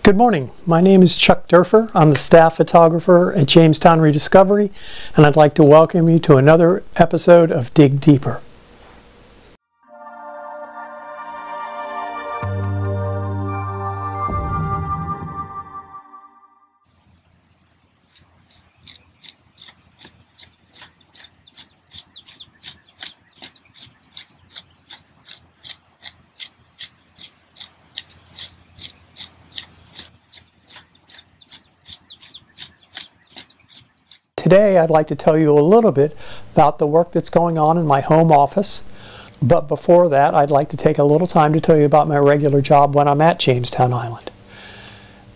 Good morning. My name is Chuck Durfer. I'm the staff photographer at Jamestown Rediscovery, and I'd like to welcome you to another episode of Dig Deeper. Today I'd like to tell you a little bit about the work that's going on in my home office, but before that I'd like to take a little time to tell you about my regular job when I'm at Jamestown Island.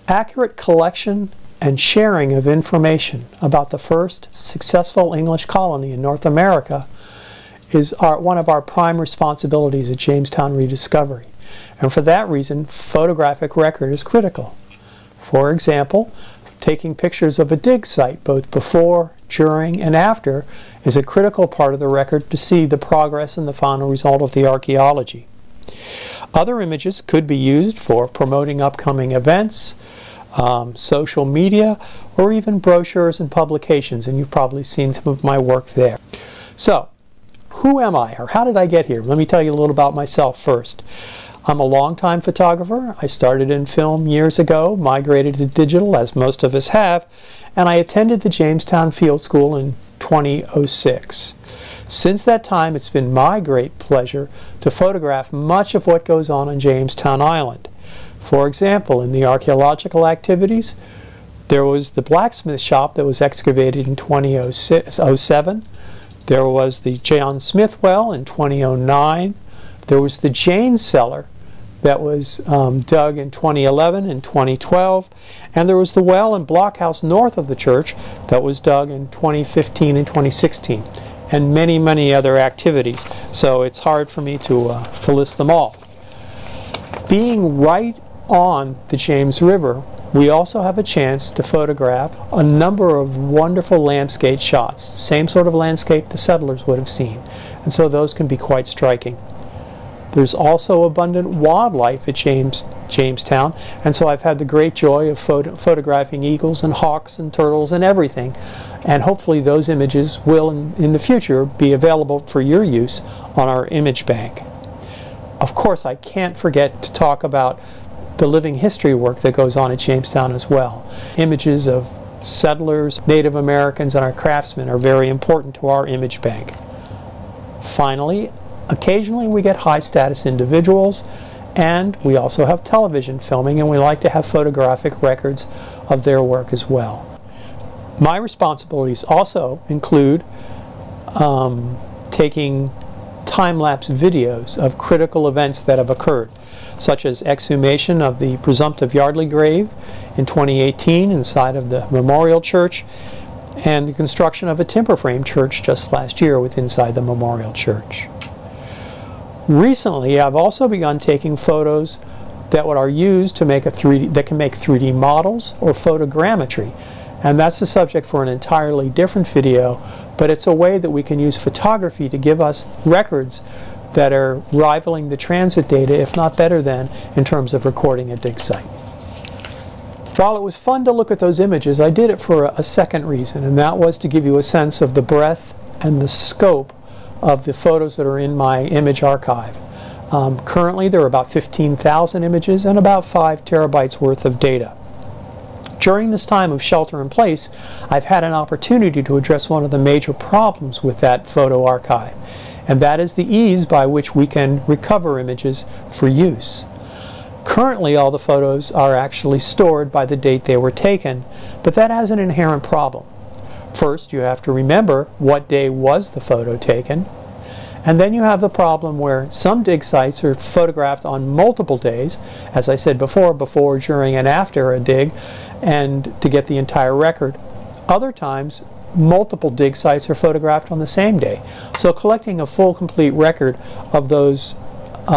Accurate collection and sharing of information about the first successful English colony in North America is one of our prime responsibilities at Jamestown Rediscovery, and for that reason photographic record is critical. For example, taking pictures of a dig site both before, during, and after is a critical part of the record to see the progress and the final result of the archaeology. Other images could be used for promoting upcoming events, social media, or even brochures and publications, and you've probably seen some of my work there. So, who am I, or how did I get here? Let me tell you a little about myself first. I'm a longtime photographer. I started in film years ago, migrated to digital, as most of us have, and I attended the Jamestown Field School in 2006. Since that time, it's been my great pleasure to photograph much of what goes on Jamestown Island. For example, in the archaeological activities, there was the blacksmith shop that was excavated in 2007. There was the John Smith well in 2009. There was the Jane cellar that was dug in 2011 and 2012, and there was the well and blockhouse north of the church that was dug in 2015 and 2016, and many, many other activities. So it's hard for me to list them all. Being right on the James River, we also have a chance to photograph a number of wonderful landscape shots, same sort of landscape the settlers would have seen, and so those can be quite striking. There's also abundant wildlife at Jamestown, and so I've had the great joy of photographing eagles and hawks and turtles and everything, and hopefully those images will in the future be available for your use on our image bank. Of course, I can't forget to talk about the living history work that goes on at Jamestown as well. Images of settlers, Native Americans, and our craftsmen are very important to our image bank. Finally, occasionally we get high-status individuals, and we also have television filming, and we like to have photographic records of their work as well. My responsibilities also include taking time-lapse videos of critical events that have occurred, such as exhumation of the presumptive Yardley grave in 2018 inside of the Memorial Church, and the construction of a timber frame church just last year inside the Memorial Church. Recently, I've also begun taking photos that are used to make that can make 3D models or photogrammetry, and that's the subject for an entirely different video, but it's a way that we can use photography to give us records that are rivaling the transit data, if not better than, in terms of recording a dig site. While it was fun to look at those images, I did it for a second reason, and that was to give you a sense of the breadth and the scope of the photos that are in my image archive. Currently there are about 15,000 images and about 5 terabytes worth of data. During this time of shelter in place, I've had an opportunity to address one of the major problems with that photo archive, and that is the ease by which we can recover images for use. Currently all the photos are actually stored by the date they were taken, but that has an inherent problem. First, you have to remember what day was the photo taken, and then you have the problem where some dig sites are photographed on multiple days, as I said before, during, and after a dig, and to get the entire record. Other times, multiple dig sites are photographed on the same day, so collecting a full, complete record of those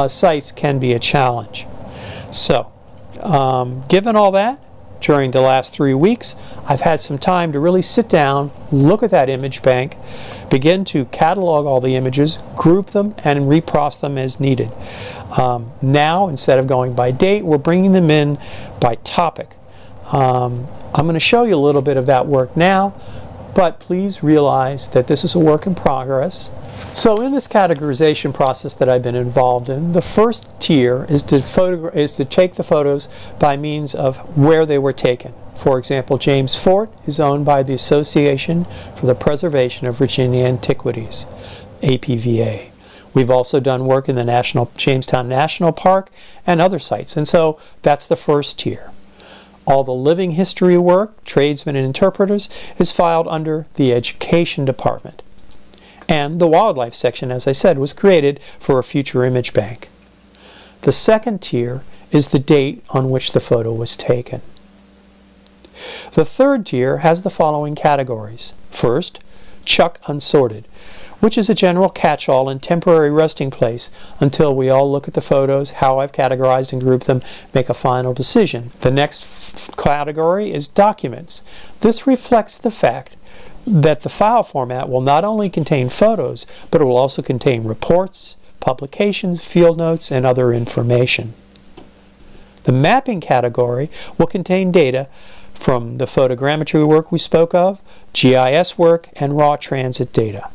sites can be a challenge. So, given all that, during the last 3 weeks, I've had some time to really sit down, look at that image bank, begin to catalog all the images, group them, and reprocess them as needed. Now, instead of going by date, we're bringing them in by topic. I'm going to show you a little bit of that work now, but please realize that this is a work in progress. So in this categorization process that I've been involved in, the first tier is to take the photos by means of where they were taken. For example, James Fort is owned by the Association for the Preservation of Virginia Antiquities, APVA. We've also done work in the Jamestown National Park and other sites, and so that's the first tier. All the living history work, tradesmen and interpreters, is filed under the Education Department. And the wildlife section, as I said, was created for a future image bank. The second tier is the date on which the photo was taken. The third tier has the following categories. First, Chuck Unsorted, which is a general catch-all and temporary resting place until we all look at the photos, how I've categorized and grouped them, make a final decision. The next category is Documents. This reflects the fact that the file format will not only contain photos, but it will also contain reports, publications, field notes, and other information. The Mapping category will contain data from the photogrammetry work we spoke of, GIS work, and raw transit data.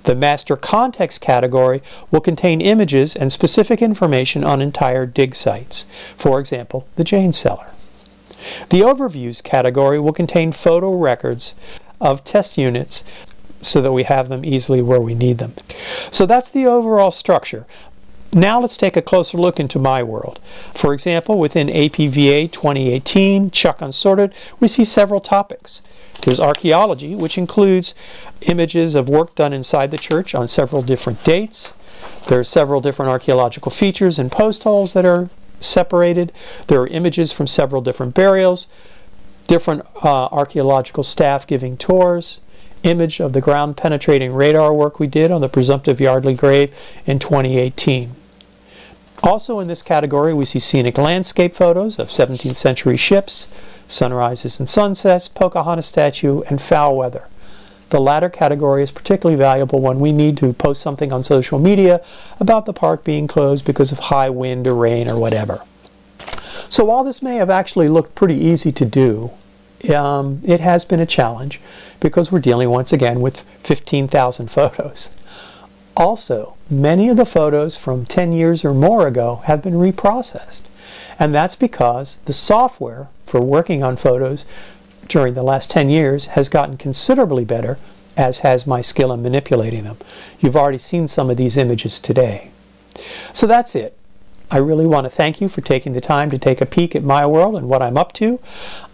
The Master Context category will contain images and specific information on entire dig sites, for example, the Jane Cellar. The Overviews category will contain photo records of test units so that we have them easily where we need them. So that's the overall structure. Now let's take a closer look into my world. For example, within APVA 2018, Chuck Unsorted, we see several topics. There's archaeology, which includes images of work done inside the church on several different dates. There are several different archaeological features and post holes that are separated. There are images from several different burials, different archaeological staff giving tours, image of the ground penetrating radar work we did on the presumptive Yardley grave in 2018. Also in this category we see scenic landscape photos of 17th century ships, sunrises and sunsets, Pocahontas statue, and foul weather. The latter category is particularly valuable when we need to post something on social media about the park being closed because of high wind or rain or whatever. So while this may have actually looked pretty easy to do, it has been a challenge because we're dealing once again with 15,000 photos. Also, many of the photos from 10 years or more ago have been reprocessed. And that's because the software for working on photos during the last 10 years has gotten considerably better, as has my skill in manipulating them. You've already seen some of these images today. So that's it. I really want to thank you for taking the time to take a peek at my world and what I'm up to.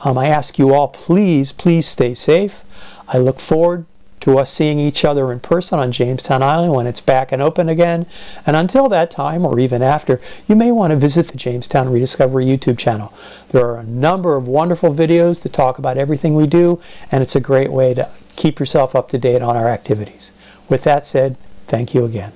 I ask you all, please stay safe. I look forward to us seeing each other in person on Jamestown Island when it's back and open again. And until that time, or even after, you may want to visit the Jamestown Rediscovery YouTube channel. There are a number of wonderful videos that talk about everything we do, and it's a great way to keep yourself up to date on our activities. With that said, thank you again.